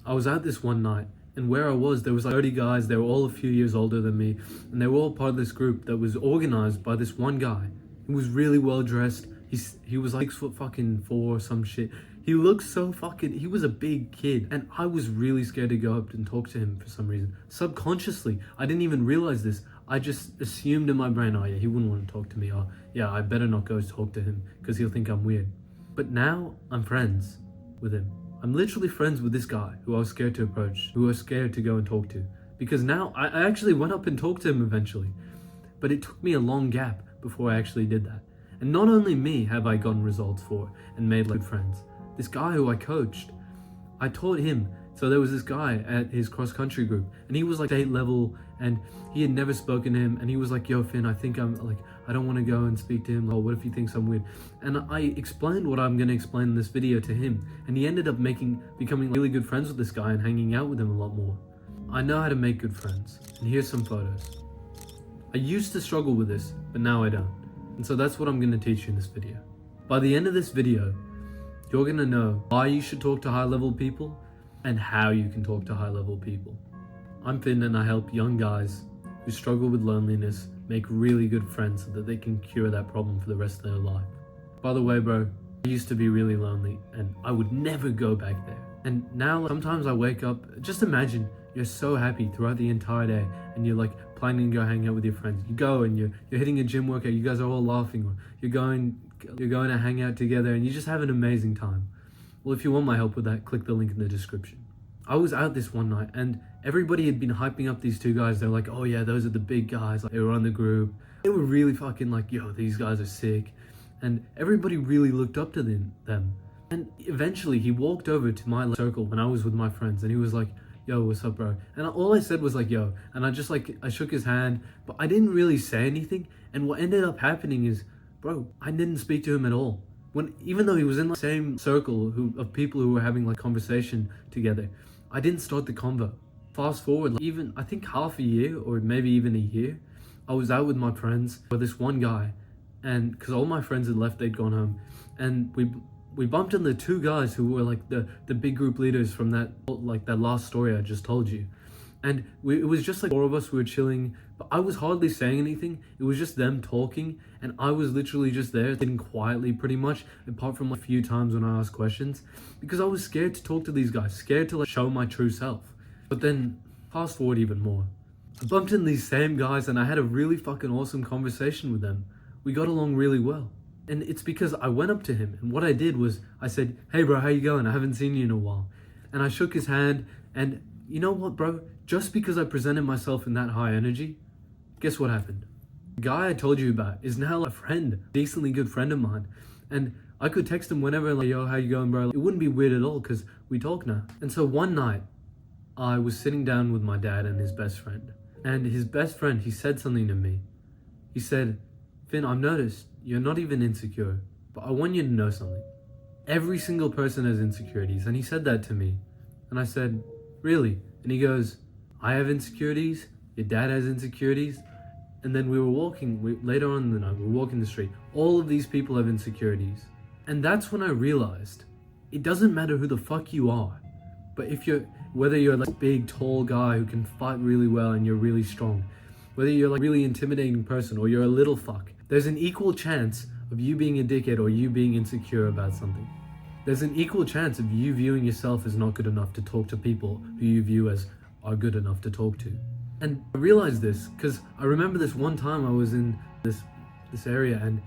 I was out this one night, and where I was, there was like 30 guys. They were all a few years older than me, and they were all part of this group that was organized by this one guy who was really well dressed. He was like 6'4" or some shit. He looked so he was a big kid, and I was really scared to go up and talk to him for some reason. Subconsciously, I didn't even realize this. I just assumed in my brain, oh yeah, he wouldn't want to talk to me. Oh yeah, I better not go talk to him because he'll think I'm weird. But now I'm friends with him. I'm literally friends with this guy who I was scared to approach, who I was scared to go and talk to. Because now I actually went up and talked to him eventually. But it took me a long gap before I actually did that. And not only me have I gotten results for and made good friends. This guy who I coached, I taught him. So there was this guy at his cross-country group, and he was like state level, and he had never spoken to him, and he was like, yo Finn, I think I don't want to go and speak to him, or what if he thinks I'm weird? And I explained what I'm going to explain in this video to him, and he ended up becoming really good friends with this guy and hanging out with him a lot more. I know how to make good friends, and here's some photos. I used to struggle with this, but now I don't. And so that's what I'm going to teach you in this video. By the end of this video, you're going to know why you should talk to high-level people and how you can talk to high-level people. I'm Finn, and I help young guys who struggle with loneliness make really good friends so that they can cure that problem for the rest of their life. By the way, bro, I used to be really lonely, and I would never go back there. And now sometimes I wake up, just imagine you're so happy throughout the entire day, and you're like planning to go hang out with your friends. You go and you're hitting a gym workout, you guys are all laughing, or you're going to hang out together, and you just have an amazing time. Well, if you want my help with that, click the link in the description. I was out this one night, and everybody had been hyping up these two guys. They're like, oh yeah, those are the big guys. Like, they were on the group. They were really fucking like, yo, these guys are sick. And everybody really looked up to them. And eventually he walked over to my circle when I was with my friends, and he was like, yo, what's up, bro? And all I said was like, yo, and I shook his hand, but I didn't really say anything. And what ended up happening is, bro, I didn't speak to him at all. Even though he was in the same circle of people who were having like conversation together, I didn't start the convo. Fast forward, like, even I think half a year or maybe even a year, I was out with my friends with this one guy, and because all my friends had left, they'd gone home, and we bumped into two guys who were like the big group leaders from that last story I just told you. And it was just like four of us. We were chilling, but I was hardly saying anything. It was just them talking, and I was literally just there sitting quietly pretty much, apart from a few times when I asked questions, because I was scared to talk to these guys, scared to like show my true self. But then fast forward even more, I bumped into these same guys, and I had a really fucking awesome conversation with them. We got along really well. And it's because I went up to him, and what I did was I said, hey bro, how you going? I haven't seen you in a while. And I shook his hand, and you know what, bro? Just because I presented myself in that high energy, guess what happened? The guy I told you about is now a friend, decently good friend of mine. And I could text him whenever, like, yo, how you going, bro? It wouldn't be weird at all because we talk now. And so one night, I was sitting down with my dad and his best friend. And his best friend, he said something to me. He said, Finn, I've noticed you're not even insecure, but I want you to know something. Every single person has insecurities. And he said that to me. And I said, really? And he goes, I have insecurities, your dad has insecurities. And then we were walking, later on in the night, we were walking the street. All of these people have insecurities. And that's when I realized, it doesn't matter who the fuck you are, but whether you're like a big, tall guy who can fight really well and you're really strong, whether you're like a really intimidating person or you're a little fuck, there's an equal chance of you being a dickhead or you being insecure about something. There's an equal chance of you viewing yourself as not good enough to talk to people who you view as are good enough to talk to. And I realized this because I remember this one time I was in this area, and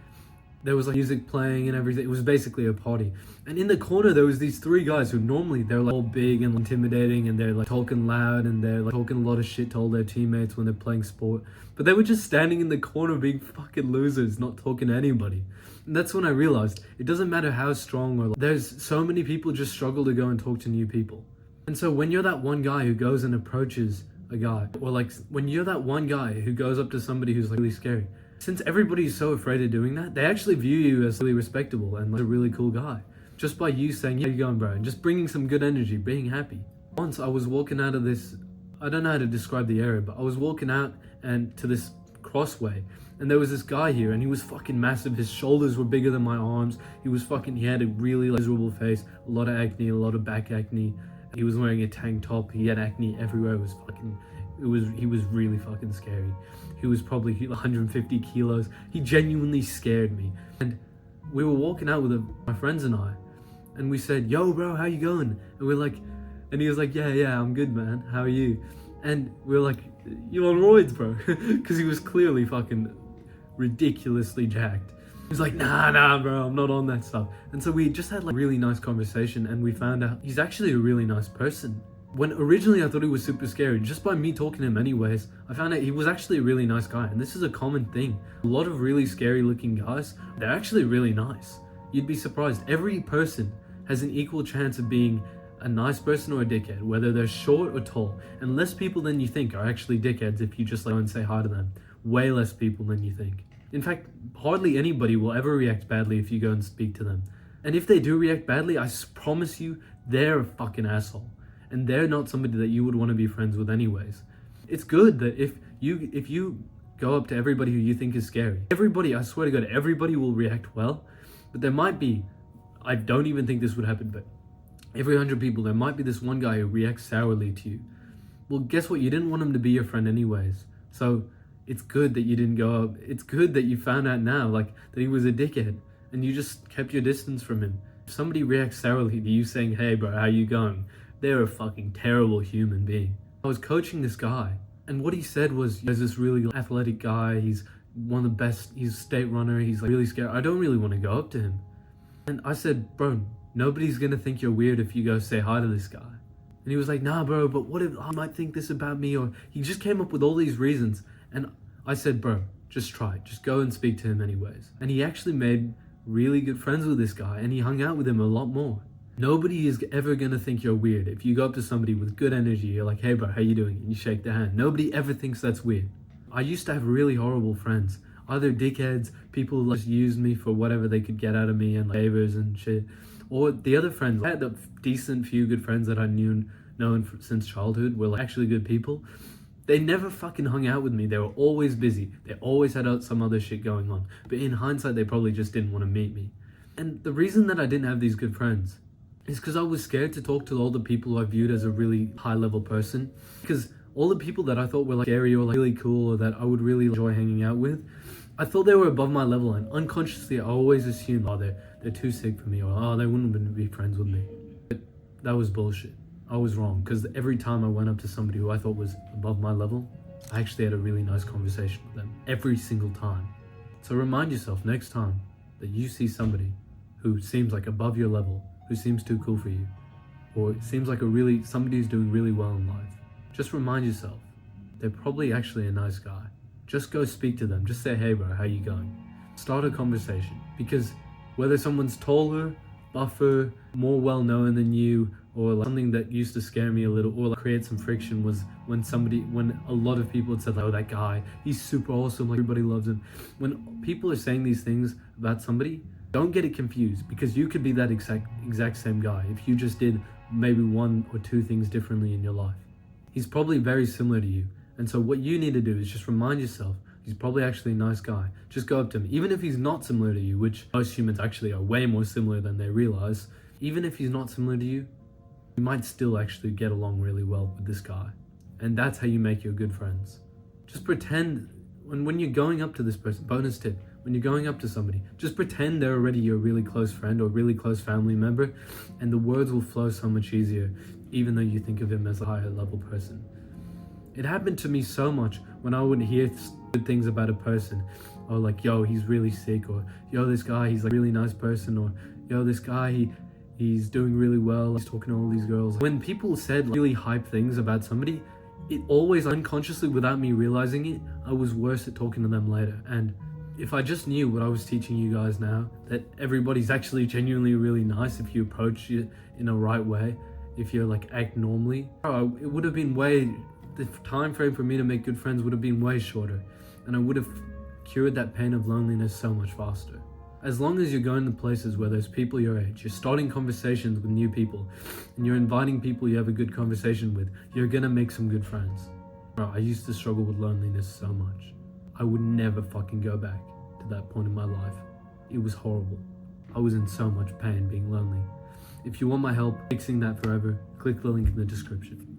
there was like music playing and everything. It was basically a party. And in the corner, there was these three guys who normally they're like all big and intimidating, and they're like talking loud, and they're like talking a lot of shit to all their teammates when they're playing sport. But they were just standing in the corner being fucking losers, not talking to anybody. And that's when I realized it doesn't matter how strong or there's so many people just struggle to go and talk to new people. And so when you're that one guy who goes and approaches a guy, or like when you're that one guy who goes up to somebody who's like really scary, since everybody's so afraid of doing that, they actually view you as really respectable and like a really cool guy. Just by you saying, how you going, bro? And just bringing some good energy, being happy. Once I was walking out of this, I don't know how to describe the area, but I was walking out and to this crossway, and there was this guy here, and he was fucking massive. His shoulders were bigger than my arms. He had a really miserable face, a lot of acne, a lot of back acne. He was wearing a tank top. He had acne everywhere. He was really fucking scary. He was probably 150 kilos. He genuinely scared me. And we were walking out with my friends and I, and we said, "Yo, bro, how you going?" And we're like, and he was like, "Yeah, I'm good, man. How are you?" And we were like, "You on roids, bro?" Because he was clearly fucking ridiculously jacked. He was like, nah, bro, I'm not on that stuff. And so we just had like a really nice conversation, and we found out he's actually a really nice person. When originally I thought he was super scary, just by me talking to him anyways, I found out he was actually a really nice guy. And this is a common thing. A lot of really scary looking guys, they're actually really nice. You'd be surprised. Every person has an equal chance of being a nice person or a dickhead, whether they're short or tall. And less people than you think are actually dickheads if you just like go and say hi to them. Way less people than you think. In fact, hardly anybody will ever react badly if you go and speak to them. And if they do react badly, I promise you, they're a fucking asshole. And they're not somebody that you would want to be friends with anyways. It's good that if you go up to everybody who you think is scary, everybody, I swear to God, everybody will react well. But there might be, I don't even think this would happen, but every 100 people, there might be this one guy who reacts sourly to you. Well, guess what? You didn't want him to be your friend anyways. So it's good that you didn't go up. It's good that you found out now, like, that he was a dickhead and you just kept your distance from him. If somebody reacts sourly to you saying, "Hey, bro, how you going?" They're a fucking terrible human being. I was coaching this guy, and what he said was, there's this really athletic guy. He's one of the best. He's a state runner. He's like really scared. I don't really want to go up to him. And I said, "Bro, nobody's gonna think you're weird if you go say hi to this guy." And he was like, "Nah, bro, but what if I might think this about me?" Or he just came up with all these reasons. And I said, "Bro, just try. Just go and speak to him anyways." And he actually made really good friends with this guy, and he hung out with him a lot more. Nobody is ever gonna think you're weird. If you go up to somebody with good energy, you're like, "Hey, bro, how you doing?" and you shake their hand. Nobody ever thinks that's weird. I used to have really horrible friends. Either dickheads, people who just used me for whatever they could get out of me and like, favors and shit. Or the other friends, I had a decent few good friends that I known since childhood were like actually good people. They never fucking hung out with me. They were always busy. They always had some other shit going on. But in hindsight, they probably just didn't want to meet me. And the reason that I didn't have these good friends is because I was scared to talk to all the people I viewed as a really high level person. Because all the people that I thought were like scary or like really cool or that I would really enjoy hanging out with, I thought they were above my level, and unconsciously I always assumed, oh, they're too sick for me, or oh, they wouldn't be friends with me. But that was bullshit. I was wrong, because every time I went up to somebody who I thought was above my level, I actually had a really nice conversation with them every single time. So remind yourself next time that you see somebody who seems like above your level, who seems too cool for you, or it seems like somebody who's doing really well in life, just remind yourself they're probably actually a nice guy. Just go speak to them. Just say, "Hey, bro, how you going?" Start a conversation, because whether someone's taller, buffer, more well-known than you, or like something that used to scare me a little or like create some friction was when a lot of people had said, like, "Oh, that guy, he's super awesome, like everybody loves him." When people are saying these things about somebody, don't get it confused, because you could be that exact same guy if you just did maybe one or two things differently in your life. He's probably very similar to you. And so what you need to do is just remind yourself, he's probably actually a nice guy. Just go up to him. Even if he's not similar to you, which most humans actually are way more similar than they realize, even if he's not similar to you, you might still actually get along really well with this guy. And that's how you make your good friends. Just pretend, when you're going up to this person, bonus tip, when you're going up to somebody, just pretend they're already your really close friend or really close family member, and the words will flow so much easier, even though you think of him as a higher level person. It happened to me so much when I would hear good things about a person, or like, "Yo, he's really sick," or "Yo, this guy, he's like a really nice person," or "Yo, this guy, he's doing really well, he's talking to all these girls." When people said like, really hype things about somebody, it always unconsciously, without me realizing it, I was worse at talking to them later. And if I just knew what I was teaching you guys now, that everybody's actually genuinely really nice if you approach it in a right way, if you like act normally, it would have been the time frame for me to make good friends would have been way shorter, and I would have cured that pain of loneliness so much faster. As long as you're going to places where there's people your age, you're starting conversations with new people, and you're inviting people you have a good conversation with, you're gonna make some good friends. Bro, I used to struggle with loneliness so much. I would never fucking go back to that point in my life. It was horrible. I was in so much pain being lonely. If you want my help fixing that forever, click the link in the description.